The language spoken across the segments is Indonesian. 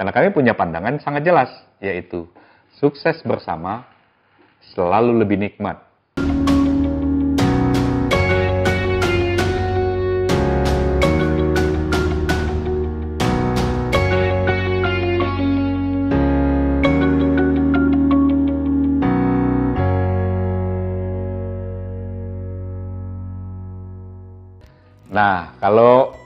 Karena kami punya pandangan sangat jelas, yaitu sukses bersama selalu lebih nikmat. Nah, kalau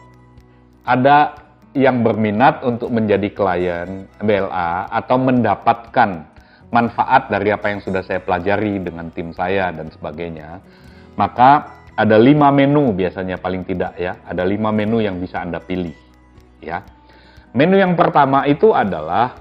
ada yang berminat untuk menjadi klien BLA atau mendapatkan manfaat dari apa yang sudah saya pelajari dengan tim saya dan sebagainya, maka ada 5 menu biasanya paling tidak ya, ada 5 menu yang bisa Anda pilih ya. Menu yang pertama itu adalah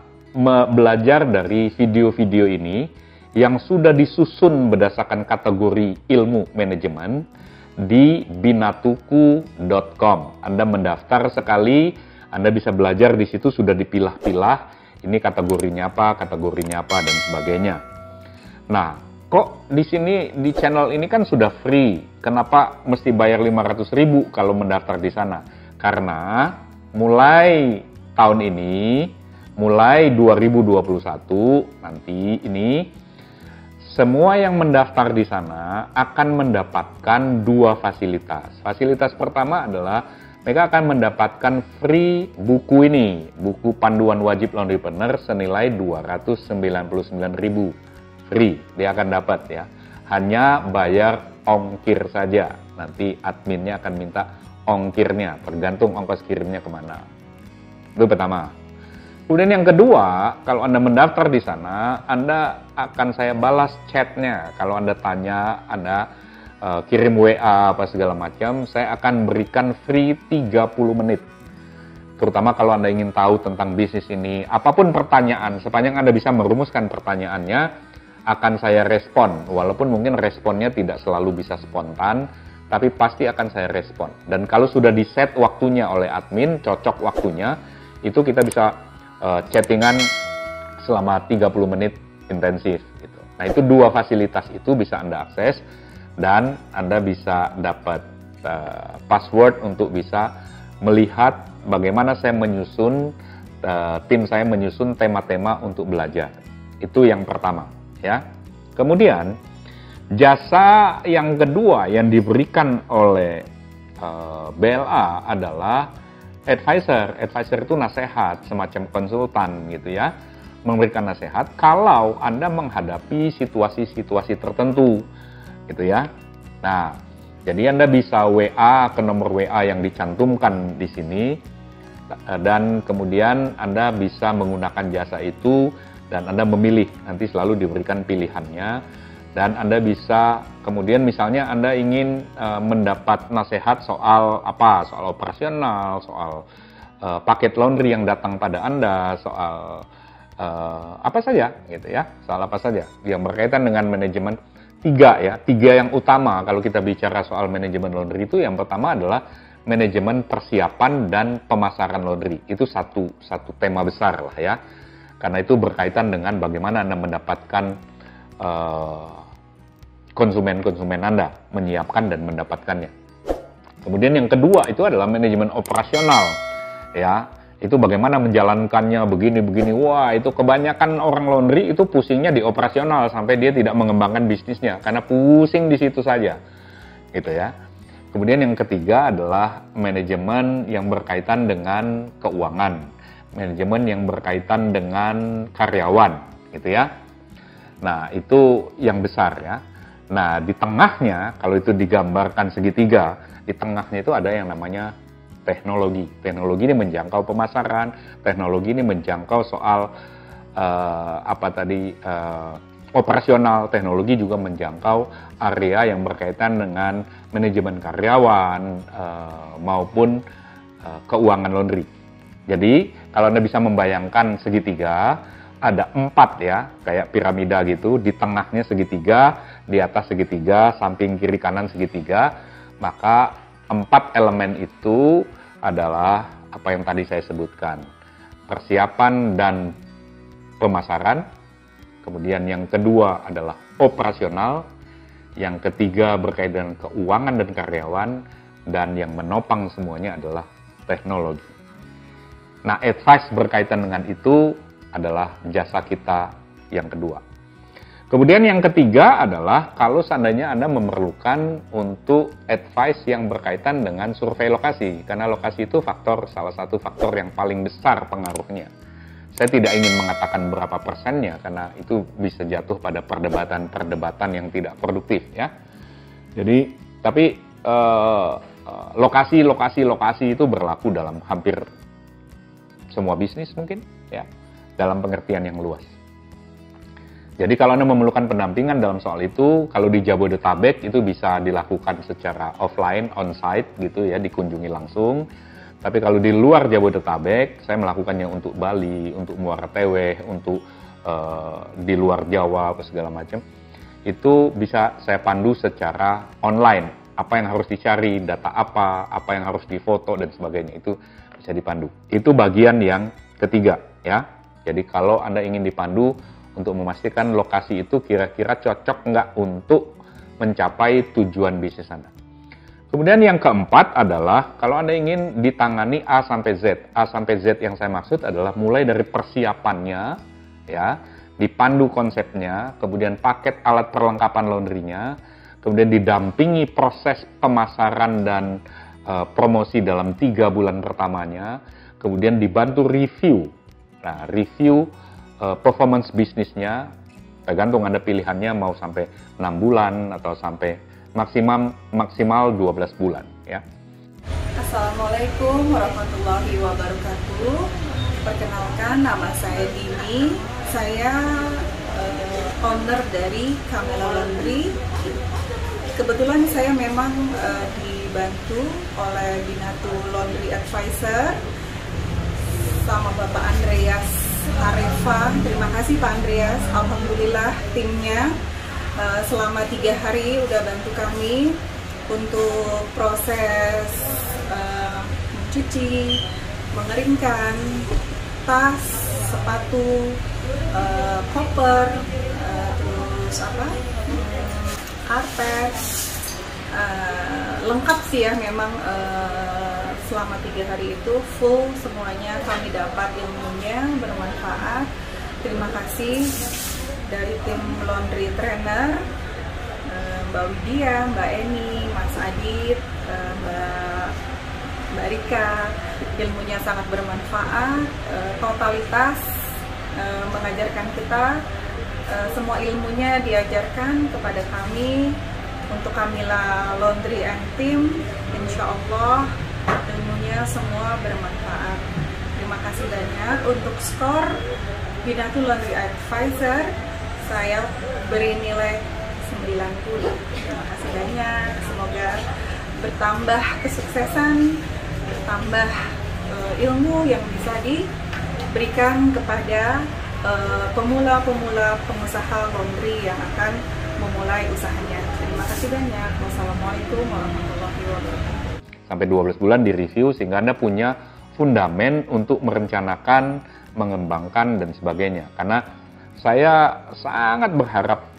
belajar dari video-video ini yang sudah disusun berdasarkan kategori ilmu manajemen di binatuku.com. Anda mendaftar sekali, Anda bisa belajar di situ, sudah dipilah-pilah, ini kategorinya apa, dan sebagainya. Nah, kok di sini, di channel ini kan sudah free, kenapa mesti bayar 500.000 kalau mendaftar di sana? Karena mulai tahun ini, mulai 2021 nanti ini, semua yang mendaftar di sana akan mendapatkan 2 fasilitas. Fasilitas pertama adalah mereka akan mendapatkan free buku ini, buku panduan wajib laundrypreneur senilai 299.000. Free, dia akan dapat ya. Hanya bayar ongkir saja. Nanti adminnya akan minta ongkirnya, tergantung ongkos kirimnya kemana. Itu pertama. Kemudian yang kedua, kalau Anda mendaftar di sana, Anda akan saya balas chatnya. Kalau Anda tanya, Anda kirim WA apa segala macam, saya akan berikan free 30 menit. Terutama kalau Anda ingin tahu tentang bisnis ini, apapun pertanyaan, sepanjang Anda bisa merumuskan pertanyaannya, akan saya respon. Walaupun mungkin responnya tidak selalu bisa spontan, tapi pasti akan saya respon. Dan kalau sudah di-set waktunya oleh admin, cocok waktunya, itu kita bisa chattingan selama 30 menit intensif gitu. Nah, itu 2 fasilitas itu bisa Anda akses dan Anda bisa dapat password untuk bisa melihat bagaimana saya menyusun tim saya menyusun tema-tema untuk belajar. Itu yang pertama ya. Kemudian jasa yang kedua yang diberikan oleh BLA adalah advisor. Advisor itu nasihat, semacam konsultan gitu ya, memberikan nasihat kalau Anda menghadapi situasi-situasi tertentu gitu ya. Nah, jadi Anda bisa WA ke nomor WA yang dicantumkan di sini dan kemudian Anda bisa menggunakan jasa itu dan Anda memilih, nanti selalu diberikan pilihannya. Dan Anda bisa, kemudian misalnya Anda ingin mendapat nasihat soal apa, soal operasional, soal paket laundry yang datang pada Anda, soal apa saja gitu ya, soal apa saja yang berkaitan dengan manajemen. 3 yang utama kalau kita bicara soal manajemen laundry itu, yang pertama adalah manajemen persiapan dan pemasaran laundry. Itu satu tema besar lah ya, karena itu berkaitan dengan bagaimana Anda mendapatkan konsumen-konsumen Anda, menyiapkan dan mendapatkannya. Kemudian yang kedua itu adalah manajemen operasional, ya. Itu bagaimana menjalankannya begini-begini. Wah, itu kebanyakan orang laundry itu pusingnya di operasional sampai dia tidak mengembangkan bisnisnya karena pusing di situ saja, gitu ya. Kemudian yang ketiga adalah manajemen yang berkaitan dengan keuangan, manajemen yang berkaitan dengan karyawan, gitu ya. Nah, itu yang besar ya. Nah, di tengahnya, kalau itu digambarkan segitiga, di tengahnya itu ada yang namanya teknologi. Teknologi ini menjangkau pemasaran, teknologi ini menjangkau soal operasional, teknologi juga menjangkau area yang berkaitan dengan manajemen karyawan maupun keuangan laundry. Jadi, kalau Anda bisa membayangkan segitiga, ada 4 ya, kayak piramida gitu, di tengahnya segitiga, di atas segitiga, samping kiri kanan segitiga, maka 4 elemen itu adalah apa yang tadi saya sebutkan. Persiapan dan pemasaran, kemudian yang kedua adalah operasional, yang ketiga berkaitan dengan keuangan dan karyawan, dan yang menopang semuanya adalah teknologi. Nah, advice berkaitan dengan itu adalah jasa kita yang kedua. Kemudian yang ketiga adalah kalau seandainya Anda memerlukan untuk advice yang berkaitan dengan survei lokasi. Karena lokasi itu salah satu faktor yang paling besar pengaruhnya. Saya tidak ingin mengatakan berapa persennya karena itu bisa jatuh pada perdebatan yang tidak produktif ya. Jadi, tapi lokasi itu berlaku dalam hampir semua bisnis mungkin ya, dalam pengertian yang luas. Jadi kalau Anda memerlukan pendampingan dalam soal itu, kalau di Jabodetabek itu bisa dilakukan secara offline, on-site gitu ya, dikunjungi langsung. Tapi kalau di luar Jabodetabek, saya melakukannya untuk Bali, untuk Muara Teweh, untuk di luar Jawa, segala macam. Itu bisa saya pandu secara online. Apa yang harus dicari, data apa yang harus difoto, dan sebagainya. Itu bisa dipandu. Itu bagian yang ketiga ya. Jadi kalau Anda ingin dipandu, untuk memastikan lokasi itu kira-kira cocok nggak untuk mencapai tujuan bisnis Anda. Kemudian yang keempat adalah kalau Anda ingin ditangani A sampai Z. A sampai Z yang saya maksud adalah mulai dari persiapannya, ya, dipandu konsepnya, kemudian paket alat perlengkapan laundry-nya, kemudian didampingi proses pemasaran dan promosi dalam 3 bulan pertamanya, kemudian dibantu review. Nah, review performance bisnisnya, tergantung Anda pilihannya mau sampai 6 bulan atau sampai maksimal 12 bulan ya. Assalamualaikum warahmatullahi wabarakatuh. Perkenalkan, nama saya Dini. Saya owner dari Camela Laundry. Kebetulan saya memang dibantu oleh Binatu Laundry Advisor sama Bapak Andreas Arefa. Terima kasih Pak Andreas. Alhamdulillah timnya selama 3 hari udah bantu kami untuk proses mencuci, mengeringkan tas, sepatu, koper, terus karpet, lengkap sih ya. Memang selama 3 hari itu full semuanya kami dapat ilmunya, bermanfaat. Terima kasih dari tim laundry trainer, Mbak Widya, Mbak Eni, Mas Adit, Mbak Rika. Ilmunya sangat bermanfaat, totalitas mengajarkan kita, semua ilmunya diajarkan kepada kami. Untuk Camela Laundry and Team, insya Allah ilmunya semua bermanfaat. Terima kasih banyak. Untuk skor Binatu Laundry Advisor, saya beri nilai 90. Terima kasih banyak. Semoga bertambah kesuksesan, bertambah ilmu yang bisa diberikan kepada pemula-pemula pengusaha laundry yang akan memulai usahanya. Terima kasih banyak. Wassalamualaikum warahmatullahi wabarakatuh. Sampai 12 bulan direview sehingga Anda punya fundamen untuk merencanakan, mengembangkan, dan sebagainya. Karena saya sangat berharap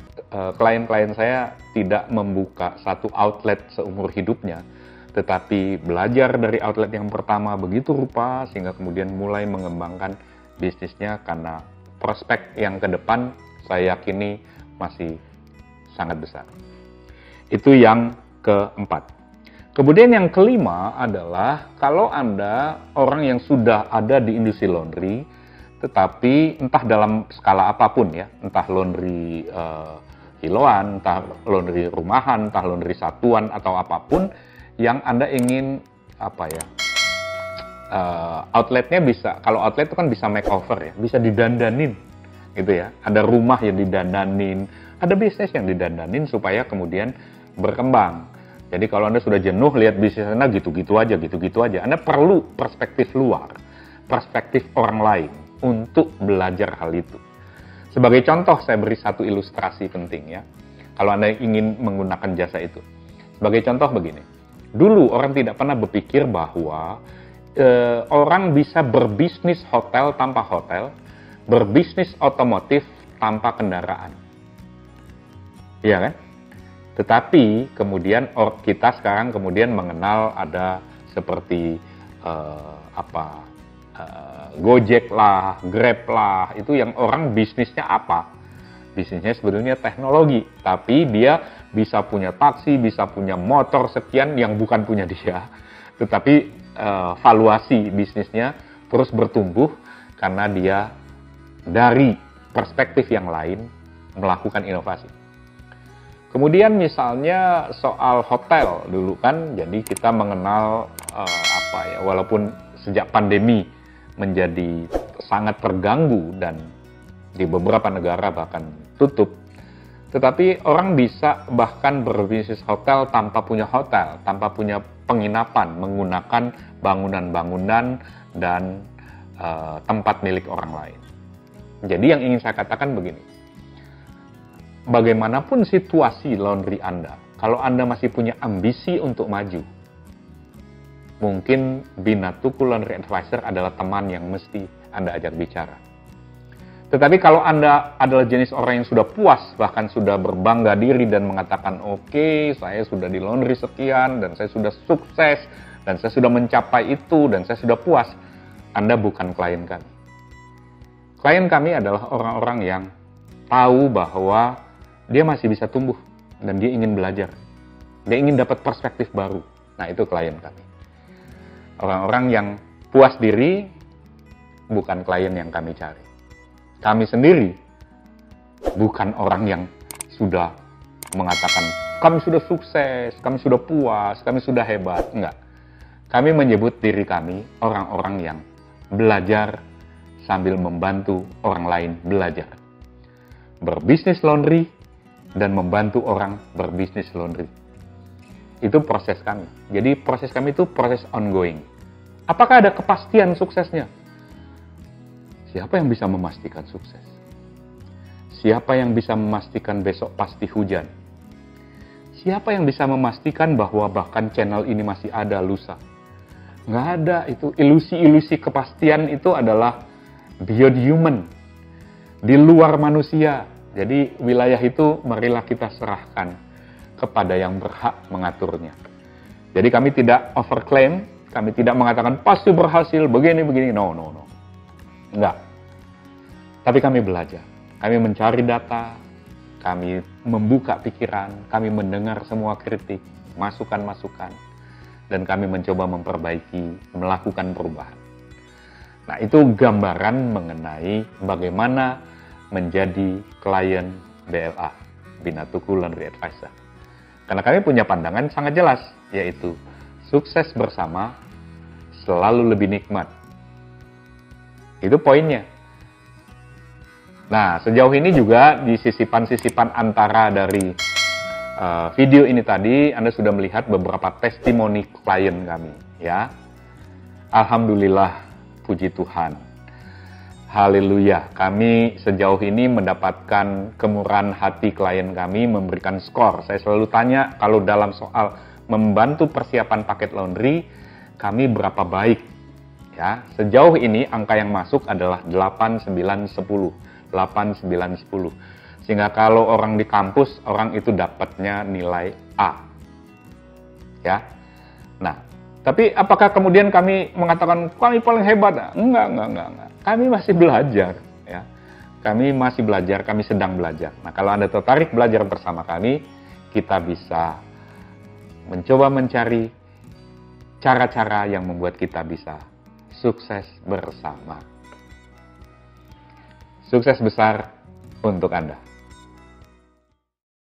klien-klien saya tidak membuka satu outlet seumur hidupnya, tetapi belajar dari outlet yang pertama begitu rupa sehingga kemudian mulai mengembangkan bisnisnya, karena prospek yang ke depan saya yakini masih sangat besar. Itu yang keempat. Kemudian yang kelima adalah kalau Anda orang yang sudah ada di industri laundry, tetapi entah dalam skala apapun ya, entah laundry kiloan, entah laundry rumahan, entah laundry satuan atau apapun yang Anda ingin outletnya bisa, kalau outlet itu kan bisa makeover ya, bisa didandanin gitu ya. Ada rumah yang didandanin, ada bisnis yang didandanin supaya kemudian berkembang. Jadi kalau Anda sudah jenuh lihat bisnis Anda gitu-gitu aja, Anda perlu perspektif luar, perspektif orang lain untuk belajar hal itu. Sebagai contoh, saya beri satu ilustrasi penting ya. Kalau Anda ingin menggunakan jasa itu. Sebagai contoh begini. Dulu orang tidak pernah berpikir bahwa orang bisa berbisnis hotel tanpa hotel, berbisnis otomotif tanpa kendaraan. Iya kan? Tetapi kemudian kita sekarang kemudian mengenal ada seperti Gojek lah, Grab lah, itu yang orang bisnisnya apa? Bisnisnya sebetulnya teknologi, tapi dia bisa punya taksi, bisa punya motor sekian yang bukan punya dia. Tetapi valuasi bisnisnya terus bertumbuh karena dia dari perspektif yang lain melakukan inovasi. Kemudian misalnya soal hotel dulu kan, jadi kita mengenal walaupun sejak pandemi menjadi sangat terganggu dan di beberapa negara bahkan tutup, tetapi orang bisa bahkan berbisnis hotel tanpa punya hotel, tanpa punya penginapan, menggunakan bangunan-bangunan dan tempat milik orang lain. Jadi yang ingin saya katakan begini, bagaimanapun situasi laundry Anda, kalau Anda masih punya ambisi untuk maju, mungkin Binatuku Laundry Advisor adalah teman yang mesti Anda ajak bicara. Tetapi kalau Anda adalah jenis orang yang sudah puas, bahkan sudah berbangga diri dan mengatakan, oke, saya sudah di laundry sekian, dan saya sudah sukses, dan saya sudah mencapai itu, dan saya sudah puas, Anda bukan klien kami. Klien kami adalah orang-orang yang tahu bahwa dia masih bisa tumbuh, dan dia ingin belajar. Dia ingin dapat perspektif baru. Nah, itu klien kami. Orang-orang yang puas diri, bukan klien yang kami cari. Kami sendiri bukan orang yang sudah mengatakan, kami sudah sukses, kami sudah puas, kami sudah hebat. Enggak. Kami menyebut diri kami orang-orang yang belajar sambil membantu orang lain belajar. Berbisnis laundry dan membantu orang berbisnis laundry. Itu proses kami. Jadi proses kami itu proses ongoing. Apakah ada kepastian suksesnya? Siapa yang bisa memastikan sukses? Siapa yang bisa memastikan besok pasti hujan? Siapa yang bisa memastikan bahwa bahkan channel ini masih ada lusa? Nggak ada. Itu ilusi-ilusi kepastian itu adalah beyond human. Di luar manusia. Jadi wilayah itu marilah kita serahkan kepada yang berhak mengaturnya. Jadi kami tidak overclaim, kami tidak mengatakan pasti berhasil, begini. No. Enggak. Tapi kami belajar. Kami mencari data, kami membuka pikiran, kami mendengar semua kritik, masukan-masukan, dan kami mencoba memperbaiki, melakukan perubahan. Nah, itu gambaran mengenai bagaimana menjadi klien BLA, Binatuku Laundry Advisor. Karena kami punya pandangan sangat jelas, yaitu sukses bersama selalu lebih nikmat. Itu poinnya. Nah, sejauh ini juga di sisipan-sisipan antara dari video ini tadi, Anda sudah melihat beberapa testimoni klien kami, ya. Alhamdulillah, puji Tuhan. Haleluya, kami sejauh ini mendapatkan kemurahan hati klien kami memberikan skor. Saya selalu tanya, kalau dalam soal membantu persiapan paket laundry, kami berapa baik? Ya, sejauh ini angka yang masuk adalah 8, 9, 10. 8, 9, 10. Sehingga kalau orang di kampus, orang itu dapatnya nilai A. Ya. Nah, tapi apakah kemudian kami mengatakan kami paling hebat? Enggak. Kami masih belajar, ya. Kami masih belajar, kami sedang belajar. Nah, kalau Anda tertarik belajar bersama kami, kita bisa mencoba mencari cara-cara yang membuat kita bisa sukses bersama. Sukses besar untuk Anda.